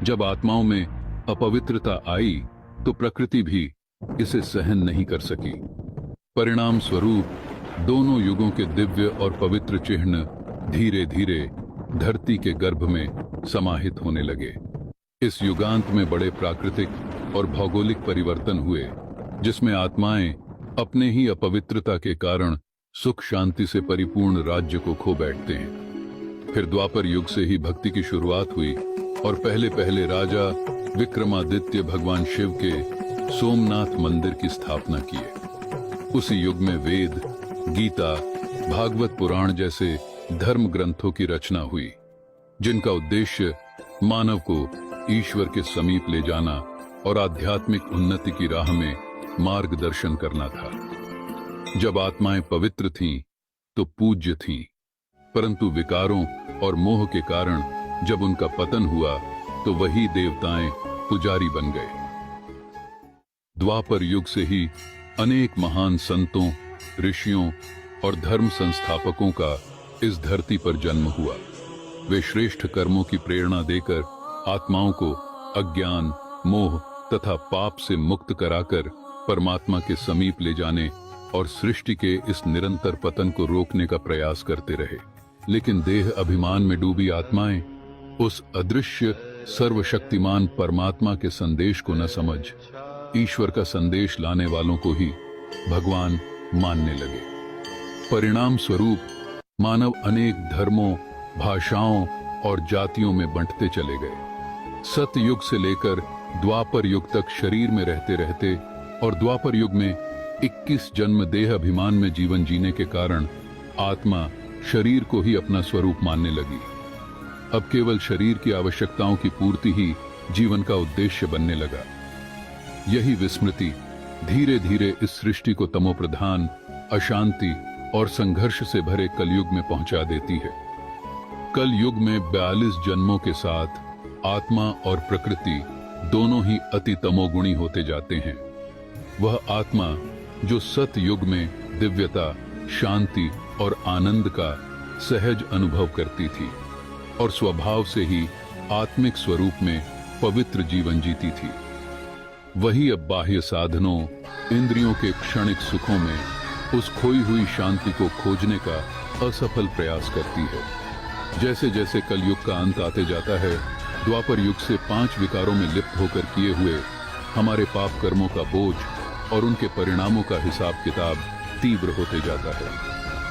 जब आत्माओं में अपवित्रता आई तो प्रकृति भी इसे सहन नहीं कर सकी। परिणाम स्वरूप दोनों युगों के दिव्य और पवित्र चिन्ह धीरे धीरे धरती के गर्भ में समाहित होने लगे। इस युगांत में बड़े प्राकृतिक और भौगोलिक परिवर्तन हुए, जिसमें आत्माएं अपने ही अपवित्रता के कारण सुख शांति से परिपूर्ण राज्य को खो बैठते हैं। फिर द्वापर युग से ही भक्ति की शुरुआत हुई और पहले पहले राजा विक्रमादित्य भगवान शिव के सोमनाथ मंदिर की स्थापना किए। उसी युग में वेद, गीता, भागवत पुराण जैसे धर्म ग्रंथों की रचना हुई, जिनका उद्देश्य मानव को ईश्वर के समीप ले जाना और आध्यात्मिक उन्नति की राह में मार्गदर्शन करना था। जब आत्माएं पवित्र थीं तो पूज्य थीं, परंतु विकारों और मोह के कारण जब उनका पतन हुआ तो वही देवताएं पुजारी बन गए। द्वापर युग से ही अनेक महान संतों, ऋषियों और धर्म संस्थापकों का इस धरती पर जन्म हुआ। वे श्रेष्ठ कर्मों की प्रेरणा देकर आत्माओं को अज्ञान, मोह तथा पाप से मुक्त कराकर परमात्मा के समीप ले जाने और सृष्टि के इस निरंतर पतन को रोकने का प्रयास करते रहे। लेकिन देह अभिमान में डूबी आत्माएं उस अदृश्य सर्वशक्तिमान परमात्मा के संदेश को न समझ ईश्वर का संदेश लाने वालों को ही भगवान मानने लगे। परिणाम स्वरूप मानव अनेक धर्मों, भाषाओं और जातियों में बंटते चले गए। सतयुग से लेकर द्वापर युग तक शरीर में रहते रहते और द्वापर युग में 21 जन्म देह अभिमान में जीवन जीने के कारण आत्मा शरीर को ही अपना स्वरूप मानने लगी। अब केवल शरीर की आवश्यकताओं की पूर्ति ही जीवन का उद्देश्य बनने लगा। यही विस्मृति धीरे धीरे इस सृष्टि को तमोप्रधान, अशांति और संघर्ष से भरे कलयुग में पहुंचा देती है। कलयुग में 42 जन्मों के साथ आत्मा और प्रकृति दोनों ही अति तमोगुणी होते जाते हैं। वह आत्मा जो सतयुग में दिव्यता, शांति और आनंद का सहज अनुभव करती थी और स्वभाव से ही आत्मिक स्वरूप में पवित्र जीवन जीती थी, वही अब बाह्य साधनों, इंद्रियों के क्षणिक सुखों में उस खोई हुई शांति को खोजने का असफल प्रयास करती है। जैसे जैसे कलयुग का अंत आते जाता है, द्वापर युग से 5 विकारों में लिप्त होकर किए हुए हमारे पाप कर्मों का बोझ और उनके परिणामों का हिसाब किताब तीव्र होते जाता है।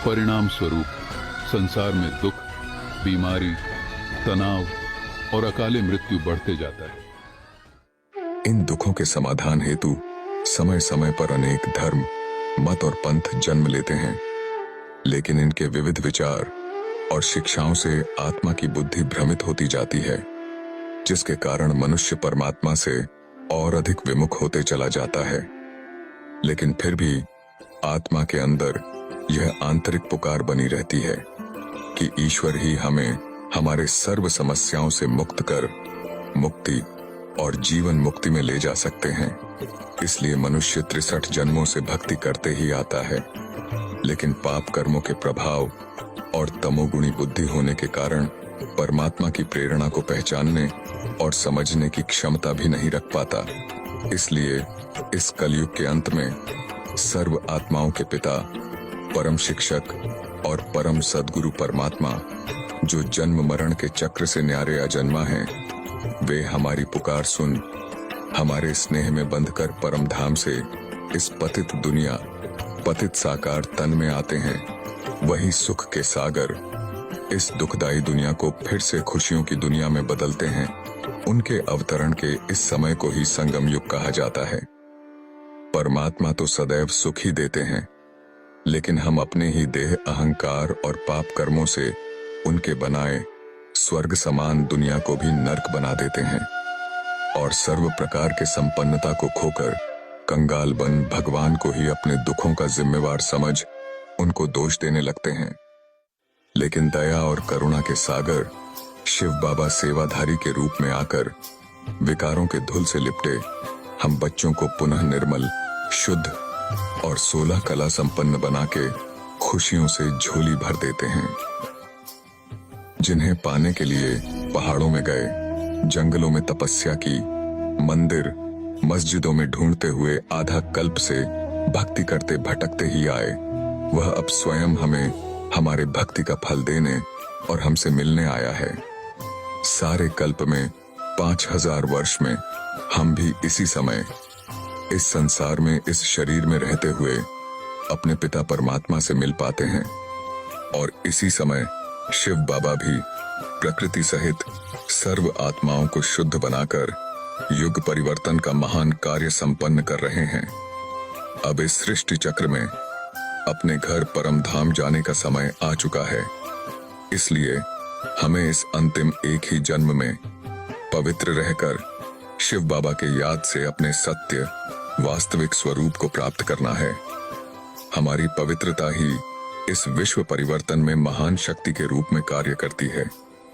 परिणाम स्वरूप संसार में दुख, बीमारी, तनाव और अकाले मृत्यु बढ़ते जाता है। इन दुखों के समाधान हेतु समय समय पर अनेक धर्म, मत और पंथ जन्म लेते हैं, लेकिन इनके विविध विचार और शिक्षाओं से आत्मा की बुद्धि भ्रमित होती जाती है, जिसके कारण मनुष्य परमात्मा से और अधिक विमुख होते चला जाता है। लेकिन फिर भी आत्मा के अंदर यह आंतरिक पुकार बनी रहती है कि ईश्वर ही हमें हमारे सर्व समस्याओं से मुक्त कर मुक्ति और जीवन मुक्ति में ले जा सकते हैं। इसलिए मनुष्य 63 जन्मों से भक्ति करते ही आता है, लेकिन पाप कर्मों के प्रभाव और तमोगुणी बुद्धि होने के कारण परमात्मा की प्रेरणा को पहचानने और समझने की क्षमता भी नहीं रख पाता। इसलिए इस कलयुग के अंत में सर्व आत्माओं के पिता, परम शिक्षक और परम सद्गुरु परमात्मा, जो जन्म मरण के चक्र से न्यारे अजन्मा हैं, वे हमारी पुकार सुन हमारे स्नेह में बंधकर परम धाम से इस पतित दुनिया, पतित साकार तन में आते हैं। वही सुख के सागर इस दुखदाई दुनिया को फिर से खुशियों की दुनिया में बदलते हैं। उनके अवतरण के इस समय को ही संगम युग कहा जाता है। परमात्मा तो सदैव सुख ही देते हैं, लेकिन हम अपने ही देह, अहंकार और पाप कर्मों से उनके बनाए स्वर्ग समान दुनिया को भी नर्क बना देते हैं और सर्व प्रकार के संपन्नता को खोकर कंगाल बन भगवान को ही अपने दुखों का जिम्मेवार समझ उनको दोष देने लगते हैं। लेकिन दया और करुणा के सागर शिव बाबा सेवाधारी के रूप में आकर विकारों के धूल से लिपटे हम बच्चों को पुनः निर्मल, शुद्ध और 16 कला संपन्न बना के खुशियों से झोली भर देते हैं। जिन्हें पाने के लिए पहाड़ों में गए, जंगलों में तपस्या की, मंदिर मस्जिदों में ढूंढते हुए आधा कल्प से भक्ति करते भटकते ही आए, वह अब स्वयं हमें हमारे भक्ति का फल देने और हमसे मिलने आया है। सारे कल्प में 5000 वर्ष में हम भी इसी समय इस संसार में इस शरीर में रहते हुए अपने पिता परमात्मा से मिल पाते हैं, और इसी समय शिव बाबा भी प्रकृति सहित सर्व आत्माओं को शुद्ध बनाकर युग परिवर्तन का महान कार्य संपन्न कर रहे हैं। अब इस सृष्टि चक्र में अपने घर परम धाम जाने का समय आ चुका है, इसलिए हमें इस अंतिम एक ही जन्म में पवित्र रहकर शिव बाबा के याद से अपने सत्य वास्तविक स्वरूप को प्राप्त करना है। हमारी पवित्रता ही इस विश्व परिवर्तन में महान शक्ति के रूप में कार्य करती है।